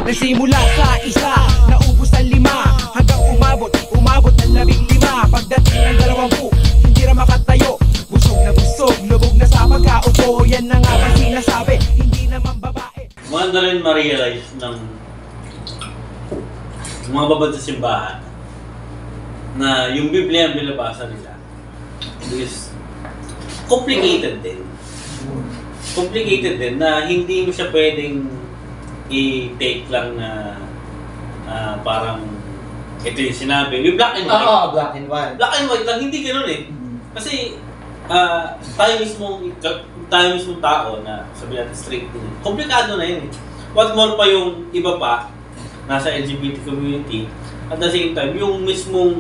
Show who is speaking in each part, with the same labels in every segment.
Speaker 1: Nagsimula sa isa, naubos ang 5, hanggang umabot ng 15. Pagdating ng 20, hindi na makatayo. Busog, lubog na sa pagkaupo. Yan na nga ba sinasabi, hindi naman babae.
Speaker 2: Maganda rin ma-realize ng mga babad sa simbahan na yung Biblia ang binabasa nila is complicated din. Complicated din na hindi mo siya pwedeng i-take lang na parang ito yung sinabi. May black and white.
Speaker 3: Oo, black and white.
Speaker 2: Black and white lang, hindi ganoon eh. Kasi tayo mismong tao na sabi natin straight din. Komplikado na yun eh. What more pa yung iba pa nasa LGBT community at the same time yung mismong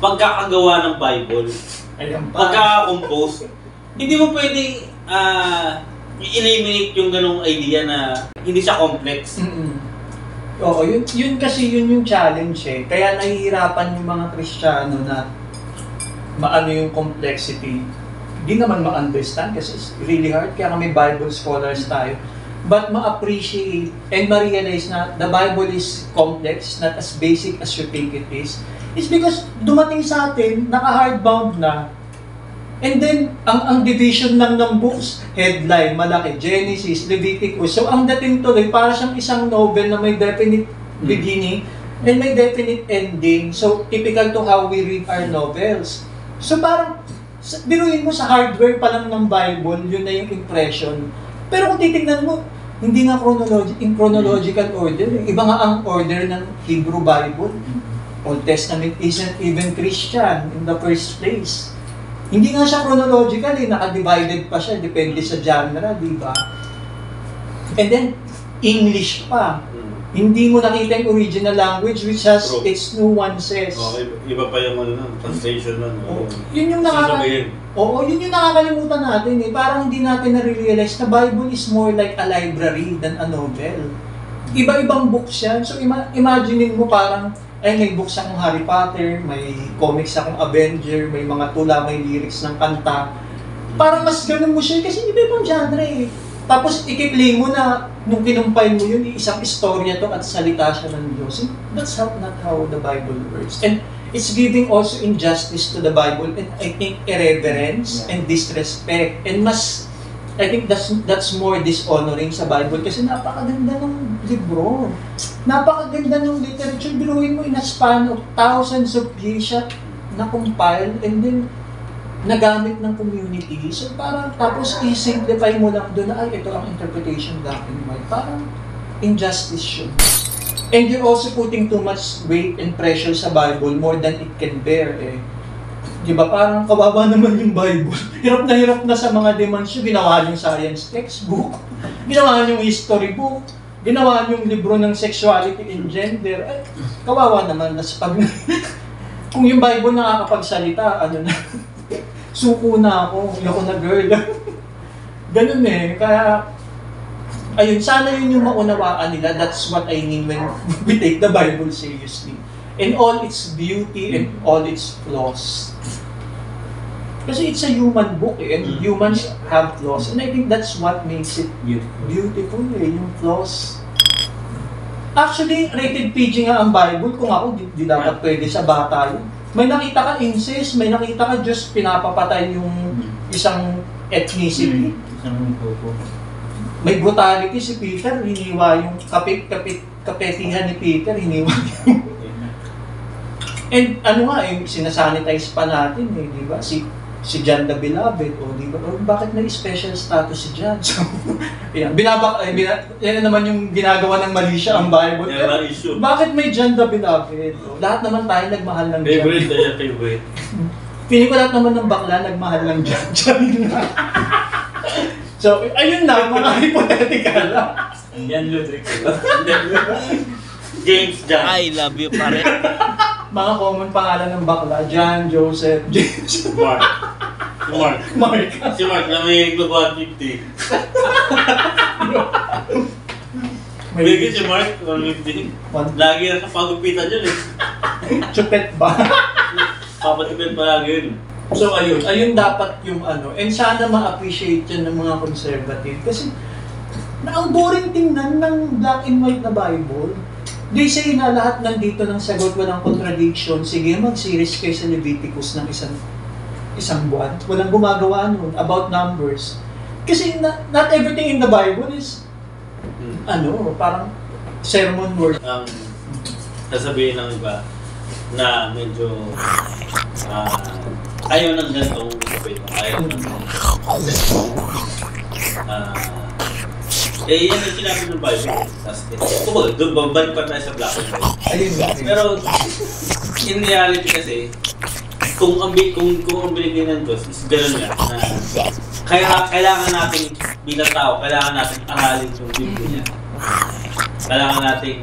Speaker 2: pagkakagawa ng Bible, pagkaka-compose, hindi mo pwedeng i-eliminate yung ganong idea na hindi siya complex.
Speaker 3: Oo, yun kasi yung challenge eh. Kaya nahihirapan yung mga Kristiyano na maano yung complexity. Hindi naman ma-understand kasi it's really hard. Kaya kami Bible scholars tayo. But ma-appreciate and ma-realize na the Bible is complex, not as basic as you think it is. It's because dumating sa atin, naka-hardbound na. And then, ang division lang ng books, headline, malaki, Genesis, Leviticus. So, ang dating tuloy, para siyang isang novel na may definite beginning and may definite ending. So, typical to how we read our novels. So, parang, biruin mo sa hardware pa lang ng Bible, yun na yung impression. Pero kung titignan mo, hindi nga in chronological order. Iba nga ang order ng Hebrew Bible. Old Testament isn't even Christian in the first place. Hindi nga siya chronological eh, naka-divided pa siya, depende sa genre, di ba? And then, English pa. Hindi mo nakita yung original language which has its nuances.
Speaker 2: Iba pa yung translation nun.
Speaker 3: Yun yung yun yung nakakalimutan natin eh. Parang hindi natin na-realize na Bible is more like a library than a novel. Iba-ibang books yan. So imaginein mo parang, ay may books akong Harry Potter, may comics akong Avenger, may mga tula, may lyrics ng kanta. Parang mas ganun mo siya kasi iba-ibang genre eh. Tapos i-play mo na nung kinumpay mo yun, isang istorya to at salita siya ng Diyos. That's not how the Bible works. And it's giving also injustice to the Bible and I think irreverence and disrespect. And I think that's more dishonoring sa Bible kasi napakaganda ng libro. Napakaganda ng literature. Biruin mo in a span of thousands of years siya na-compile and then nagamit ng community. So parang tapos i-simplify mo lang doon na ito ang interpretation black and white. Parang injustice yun. And you're also putting too much weight and pressure sa Bible more than it can bear eh. Di ba parang kawawa naman yung Bible. Hirap na sa mga demands yun. Ginawa yung science textbook. Ginawa yung history book. Ginawa yung libro ng sexuality and gender. Ay, kawawa naman. Kung yung Bible nakakapagsalita, suko na ako, ako na girl. Ganun eh. Kaya, ayun, sana yun yung maunawaan nila. That's what I mean when we take the Bible seriously. In all its beauty and all its flaws. Kasi it's a human book eh, and humans have flaws. And I think that's what makes it beautiful eh, yung flaws. Actually, rated PG nga ang Bible. Kung ako, di dapat pwede sa bata yun. May nakita ka incest, may nakita ka just pinapapatay yung isang ethnicity. May brutality si Peter, hiniwa yung kapetihan ni Peter, hiniwa yung... And ano nga, sinasanitize pa natin eh, di ba? Si John the Beloved, o di ba? Bakit may special status si John? So, yan naman yung ginagawa ng mali siya ang Bible. Bakit may John the Beloved? Lahat naman tayo nagmahal ng John.
Speaker 2: Favorite.
Speaker 3: Feeling ko lahat naman ng bakla nagmahal ng John. So, ayun na, mga hypothetical.
Speaker 2: Yan, Ludwig. James John.
Speaker 1: I love you pare.
Speaker 3: Mga common pangalan ng bakla, John, Joseph, James.
Speaker 2: Mark. Si Mark na may Global 50. Bigyan si Mark, 150. Lagi na kapagupitan yun eh.
Speaker 3: Chupet ba?
Speaker 2: Kapatipin pa lagi yun.
Speaker 3: So ayun dapat yung and sana ma-appreciate yun ng mga conservative. Kasi na ang boring tingnan ng black and white na Bible. They say na lahat nandito ng sagot, walang contradiction. Sige, mag-series kayo sa Leviticus ng isang buwan. Walang gumagawa nun about numbers. Kasi not everything in the Bible is parang sermon word.
Speaker 2: Sasabihin ng iba na medyo ayaw ng ganitong ayaw ng yan yung sinabi ng Bible. Tapos, doon babalik pa tayo sa black and white. Pero, in reality kasi, kung ang binigay ng Diyos is gano'n nga, na kailangan natin bilang tao, kailangan natin aralin yung Biblia niya. Kailangan natin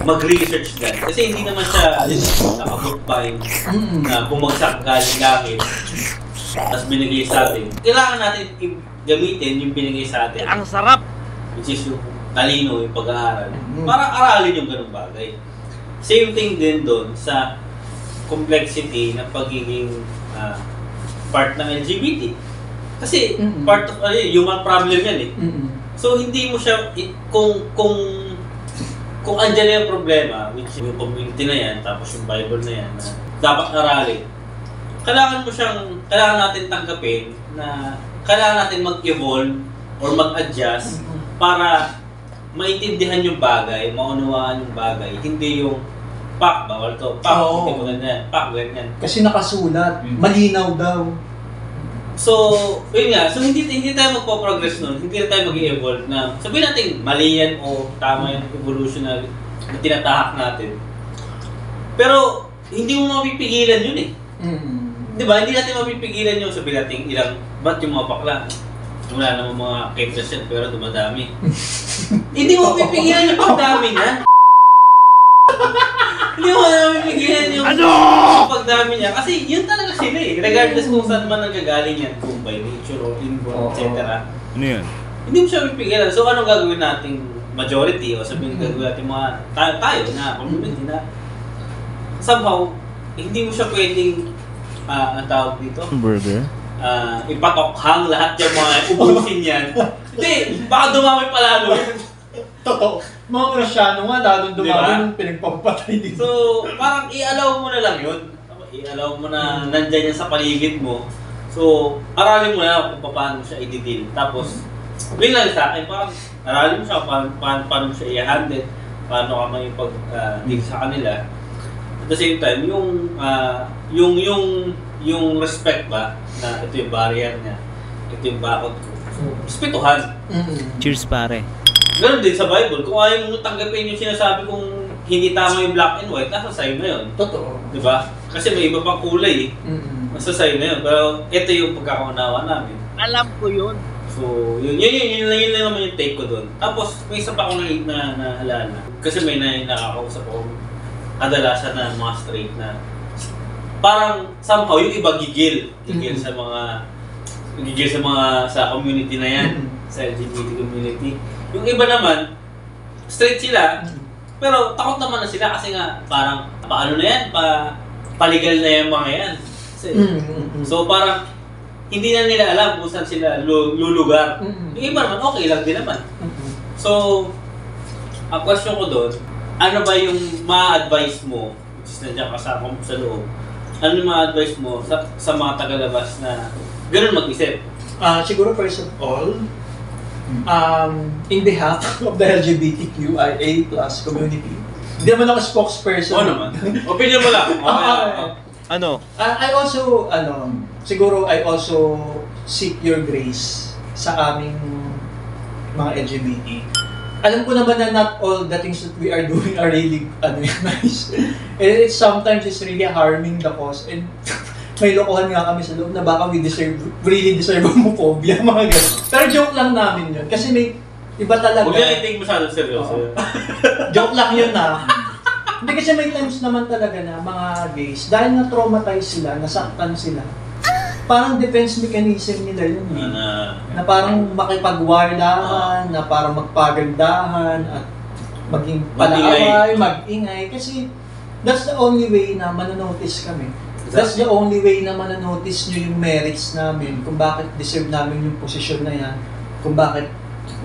Speaker 2: mag-research dyan. Kasi hindi naman siya nakabookbind na bumagsak galing langit tapos binigay sa atin. Kailangan natin gamitin yung binigay sa atin.
Speaker 1: Ang sarap!
Speaker 2: Which is yung talino, yung pag-aaral. Para aralin yung ganung bagay. Same thing din doon sa complexity ng pagiging part ng LGBT. Kasi part of human problem yan eh. So hindi mo siya, kung andyan yung problema, which yung community na yan, tapos yung Bible na yan, na dapat aralin, kailangan natin tanggapin na kailangan natin mag-evolve or mag-adjust para maintindihan yung bagay, maunawaan yung bagay, hindi yung pak, bawal to, pak, hindi mo ganyan, pak, ganyan.
Speaker 3: Kasi nakasulat, malinaw daw.
Speaker 2: So, yun nga, so hindi tayo magpo-progress nun, hindi na tayo mag-evolve na sabihin natin mali yan o tama yung evolutionary na tinatahak natin. Pero, hindi mo mapipigilan yun eh. Diba? Hindi natin mapipigilan yung sabihin natin ba't yung mga bakla? Wala namang mga caterers yan, pero dumadami. Hindi mo mapipigilan yung pagdami niya. Hindi mo mapipigilan yung pagdami niya. Kasi yun talaga sila eh. Regardless kung saan man nanggagaling yan, kung by nature or inborn, etc.
Speaker 4: Ano yan?
Speaker 2: Hindi mo siya mapipigilan. So anong gagawin nating majority o sabihin gagawin natin mga tayo na community na somehow hindi mo siya pwedeng ang tawag dito?
Speaker 4: Burger?
Speaker 2: Ipatokhang lahat yung mga ubusin yan. Hindi, baka dumami pa lalo.
Speaker 3: Totoo. Mga Kristyano nga, lalong dumami nung pinagpapatay dito.
Speaker 2: So, parang i-allow mo na lang yun. I-allow mo na nandyan yan sa paligid mo. So, aralin mo na kung paano siya i-deal. Tapos, lang sa akin, parang aralin mo siya paano mo siya i-handle, paano ka may pag-deal sa kanila. At the same time, yung respect ba, na ito yung barrier niya, ito yung bakod ko. Respetuhan.
Speaker 4: Cheers pare.
Speaker 2: Ganon din sa Bible. Kung ayaw mo tanggapin yung sinasabi kung hindi tama yung black and white, nasa sa'yo na yun.
Speaker 3: Totoo.
Speaker 2: Diba? Kasi may iba pang kulay eh. Nasa sa'yo na yun. Pero ito yung pagkakaunawa namin.
Speaker 1: Alam ko yun.
Speaker 2: So, yun lang naman yung take ko doon. Tapos, may isa pa akong naalala. Kasi may nakakausap ako kadalasan na mga straight na parang somehow yung iba gigil sa community na yan, sa LGBT community. Yung iba naman, straight sila, pero takot naman na sila kasi nga parang paano na yan, paligal na yung mga yan. So parang hindi na nila alam kung saan sila lulugar. Yung iba naman, okay lang din naman. So, ang question ko doon, ano ba yung ma-advise mo, which is nandiyan kasama mo sa loob, ano yung ma-advise mo sa mga tagalabas na gano'n mag-isip?
Speaker 3: Siguro first of all, in behalf of the LGBTQIA+ community, hindi naman ako spokesperson.
Speaker 2: Oo naman. Opinion mo lang.
Speaker 4: Ano?
Speaker 3: I also seek your grace sa aming mga LGBT. Alam ko naman na not all the things that we are doing are really nice. And sometimes it's really harming the cause. And may lokohan nga kami sa loob na baka we really deserve homophobia, mga ganun. Pero joke lang namin yun. Kasi may iba talaga.
Speaker 2: Huwag yan i-take masyadong seryoso.
Speaker 3: Joke lang yun Hindi kasi may times naman talaga na mga gays, dahil na-traumatize sila, nasaktan sila, parang defense mechanism nila yun na parang makipagwardahan, na parang magpagandahan, at maging palaaway, mag-ingay. Kasi that's the only way na mananotice kami. That's the only way na mananotice nyo yung merits namin, kung bakit deserve namin yung posisyon na yan, kung bakit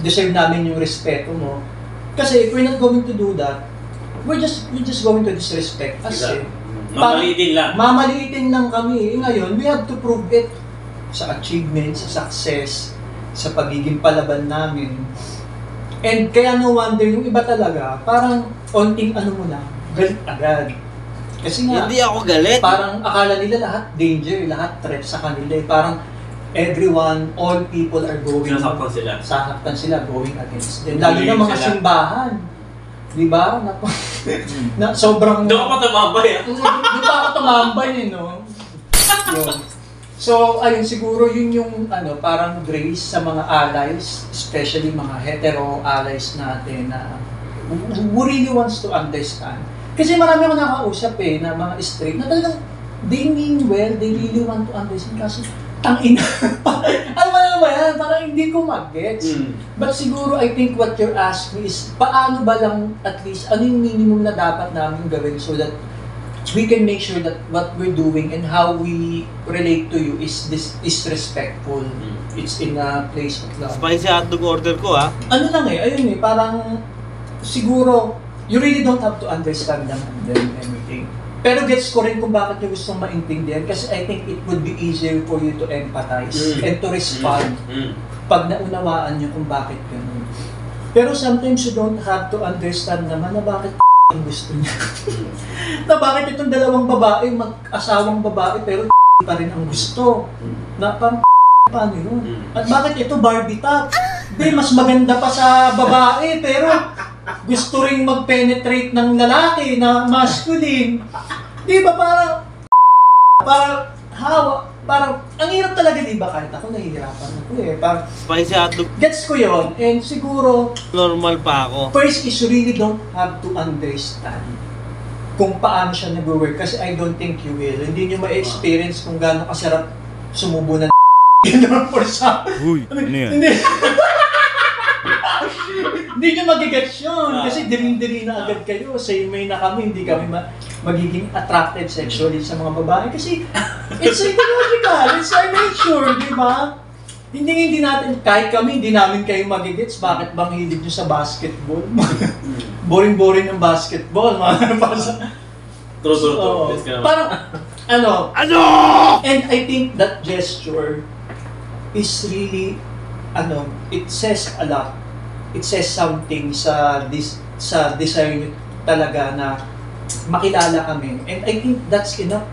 Speaker 3: deserve namin yung respeto mo. Kasi if we're not going to do that, we're just going to disrespect us.
Speaker 2: Exactly. Mamaliitin lang.
Speaker 3: Mamaliitin lang kami. Ngayon, we have to prove it sa achievement, sa success, sa pagiging palaban namin. And kaya no wonder, yung iba talaga, parang onting ano mo lang, galit agad. Kasi nga,
Speaker 4: Hindi ako galit.
Speaker 3: parang akala nila lahat danger, lahat threat sa kanila. Parang everyone, all people are going, sasaktan sila, going against them. Lalo na mga simbahan. Di ba? Na sobrang...
Speaker 2: Doon pa tumambay
Speaker 3: Doon pa ako tumambay no? Yun. So, ayun, siguro yun yung parang grace sa mga allies, especially mga hetero allies natin na who really wants to understand. Kasi marami akong nakausap na mga straight na talagang they mean well, they really want to understand kasi tangina. Ano ba yan? Parang hindi ko mag-gets. But siguro, I think what you're asking is, paano ba lang at least, ano yung minimum na dapat namin gawin so that we can make sure that what we're doing and how we relate to you is respectful. It's in a place of love.
Speaker 4: Spicy hotdog order ko
Speaker 3: Ano lang ayun parang siguro, you really don't have to understand them and everything. Pero gets ko rin kung bakit nyo gustong maintindihan kasi I think it would be easier for you to empathize and to respond pag naunawaan nyo kung bakit ganun. Pero sometimes you don't have to understand naman na bakit ang gusto niya. Na bakit itong dalawang babae, mag-asawang babae pero pa rin ang gusto. Na paano yun? At bakit ito Barbie top? Mas maganda pa sa babae pero gusto ring mag-penetrate ng lalaki na masculine. Di ba parang ang hirap talaga, di ba? Kahit ako nahihirapan ako parang
Speaker 4: Spicy hotdog.
Speaker 3: gets ko yon and siguro
Speaker 4: Normal pa ako.
Speaker 3: first is you really don't have to understand kung paano siya nag-work kasi I don't think you will. Hindi nyo ma-experience kung gaano kasarap sumubo ng for sa...
Speaker 4: Uy, ano yan?
Speaker 3: Hindi nyo magigets yun kasi diring-diri na agad kayo. Same way na kami, hindi kami magiging attracted sexually sa mga babae kasi it's psychological, it's our nature, di ba? Hindi natin, kahit kami, hindi namin kayo magigets. Bakit bang hilig nyo sa basketball? Boring-boring ng basketball.
Speaker 2: True.
Speaker 3: Parang, and I think that gesture is really, it says a lot. It says something sa desire nyo talaga na makilala kami. And I think that's enough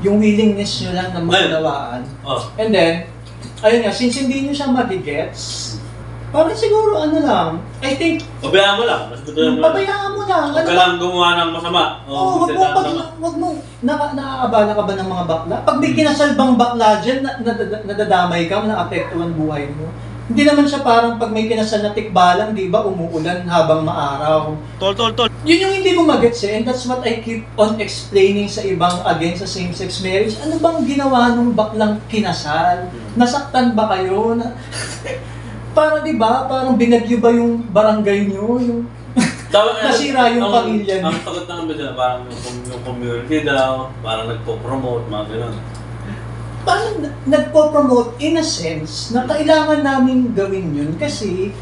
Speaker 3: yung willingness nyo lang na maunawaan. And then, ayun nga, since hindi nyo siya magigets, parang siguro I think...
Speaker 2: Pabayaan mo lang.
Speaker 3: Pabayaan mo lang.
Speaker 2: Huwag ka lang gumawa ng masama.
Speaker 3: Wag mo, naaabala ka ba ng mga bakla? Pag may kinasalbang bakla dyan, nadadamay ka, naapektuhan buhay mo. Hindi naman siya parang pag may kinasal na tikbalang, di ba, umuulan habang maaraw.
Speaker 4: Tol.
Speaker 3: Yun yung hindi ko magets and that's what I keep on explaining sa ibang against sa same-sex marriage. Ano bang ginawa nung baklang kinasal? Nasaktan ba kayo? Parang di ba, parang binagyo ba yung barangay nyo? Nasira yung pamilya niyo?
Speaker 2: Ang sagot ng iba parang yung community daw, parang nagpo-promote, mga gano'n.
Speaker 3: Parang nagpo-promote in a sense na kailangan namin gawin yun kasi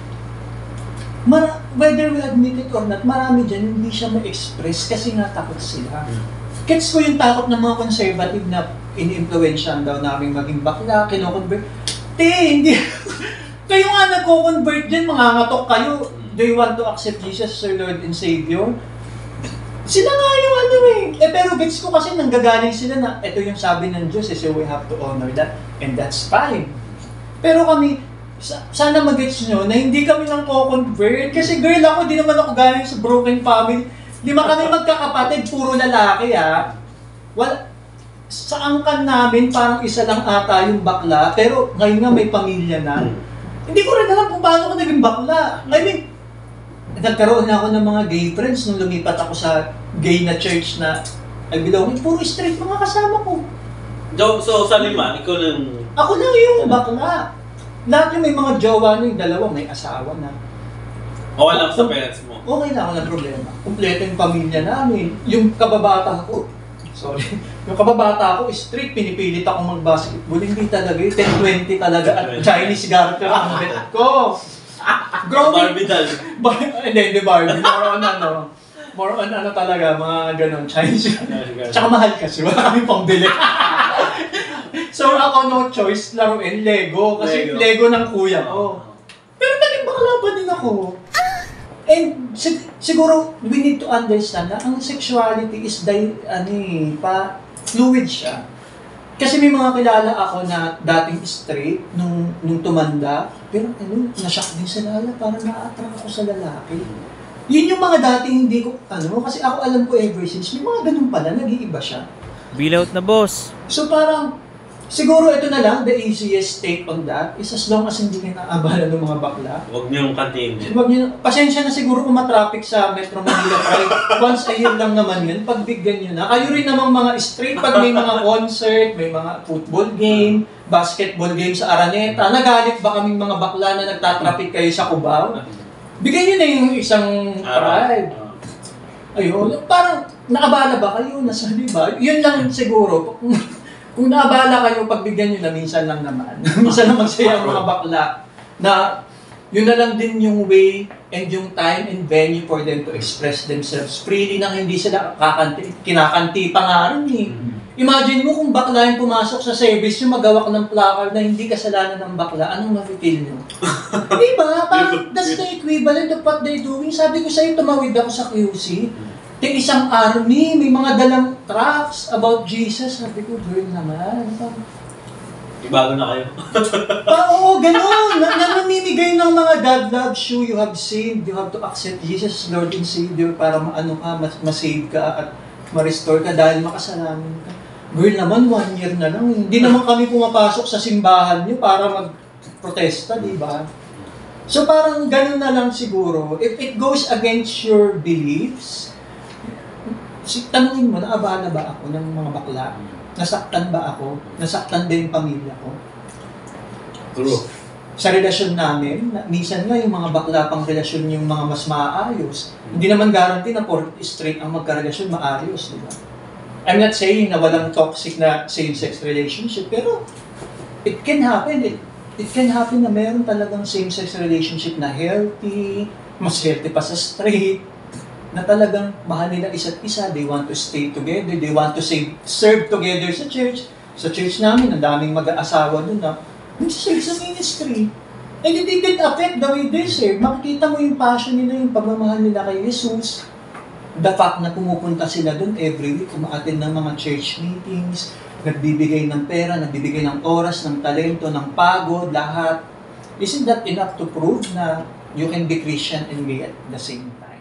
Speaker 3: whether we admit it or not, marami dyan hindi siya ma-express kasi nga takot sila. Gets ko yung takot ng mga conservative na ini-influensyahan daw namin maging bakla, kino-convert. Hindi. Kayo nga nagko-convert dyan, mangangatok kayo. Do you want to accept Jesus as your Lord and Savior? Sila nga yung pero gets ko kasi nanggagaling sila na ito yung sabi ng Diyos so we have to honor that and that's fine. Pero kami, sana mag-gets nyo na hindi kami nang co-convert kasi girl ako, di naman ako galing sa broken family. 5 kami magkakapatid, puro lalaki sa angkan namin parang isa lang ata yung bakla pero ngayon nga may pamilya na. Hindi ko rin alam kung paano ko naging bakla. I mean, nagkaroon na ako ng mga gay friends nung lumipat ako sa gay na church na I belong. Puro straight mga kasama ko.
Speaker 2: So, sa lima, ikaw lang...
Speaker 3: Ako lang yung bakla. Lahat yung may mga jowa na yung dalawa, may asawa na.
Speaker 2: Okay lang sa parents mo?
Speaker 3: Okay lang, walang problema. Kompleto yung pamilya namin. Yung kababata ko, yung kababata ko straight, pinipilit ako mag-basketball. Hindi talaga, 10-20 talaga at Chinese garter ang bet ko.
Speaker 2: Barbie doll.
Speaker 3: Hindi Barbie. More on ano talaga, mga ganun, Chinese. Tsaka mahal kasi, wala kami pambili. So ako no choice, laruin Lego. Kasi Lego ng kuya ko. Pero naging bakla pa din ako. And siguro, we need to understand na ang sexuality is fluid siya. Kasi may mga kilala ako na dating straight, nung tumanda, pero na-shock din sa lala, parang na-attract ako sa lalaki. Yun yung mga dating hindi ko, kasi ako alam ko ever since, may mga ganun pala, nag-iiba siya.
Speaker 4: Bill out na, boss.
Speaker 3: So parang, siguro ito na lang, the easiest take on that is as long as hindi ka naabala ng mga bakla.
Speaker 2: Huwag niyong kantiin.
Speaker 3: Pasensya na siguro kung matraffic sa Metro Manila, kahit once a year lang naman yun, pagbigyan nyo na. Kayo rin namang mga straight, pag may mga concert, may mga football game, basketball game sa Araneta, nagalit ba kaming mga bakla na nagtatraffic kayo sa Cubao? Bigyan nyo na yung isang pride. Ayun, parang naabala ba kayo? Nasabi ba? Yun lang siguro. Kung naabala kayo, pagbigyan nyo na minsan lang naman. Minsan lang magsaya ang mga bakla. Na yun na lang din yung way and yung time and venue for them to express themselves freely nang hindi sila kinakanti pa nga rin eh. Imagine mo kung bakla yung pumasok sa service yung magawak ng placard na hindi kasalanan ng bakla, anong mafe-feel nyo? Diba? Parang that's the equivalent of what they're doing. Sabi ko sa'yo, tumawid ako sa QC. Isang army, may mga dalang tracts about Jesus. Sabi ko, girl naman.
Speaker 2: Ibago na kayo.
Speaker 3: Oo, ganun. Namimigay ng mga God loves you, you have sinned, you have to accept Jesus as Lord and Savior para ma-save ka at ma-restore ka dahil makasalanan ka. Girl naman, 1 year na lang. Hindi naman kami pumapasok sa simbahan niyo para mag-protesta, di ba? So parang ganun na lang siguro. If it goes against your beliefs, tanungin mo, naabala ba ako ng mga bakla? Nasaktan ba ako? Nasaktan din yung pamilya ko?
Speaker 2: True.
Speaker 3: Sa relasyon namin, minsan nga yung mga bakla pang relasyon yung mga mas maayos. Hindi naman guarantee na for straight ang magkarelasyon maayos, di ba? I'm not saying na walang toxic na same-sex relationship, pero it can happen. It can happen na meron talagang same-sex relationship na healthy, mas healthy pa sa straight, na talagang mahal nila isa't isa, they want to stay together, they want to serve together sa church. Sa church namin, ang daming mag-aasawa doon na nagsiserve sa ministry. And it didn't affect the way they serve. Makikita mo yung passion nila, yung pagmamahal nila kay Jesus. The fact na pumupunta sila doon every week, umaattend ng mga church meetings, nagbibigay ng pera, nagbibigay ng oras, ng talento, ng pagod, lahat. Isn't that enough to prove na you can be Christian and me at the same time?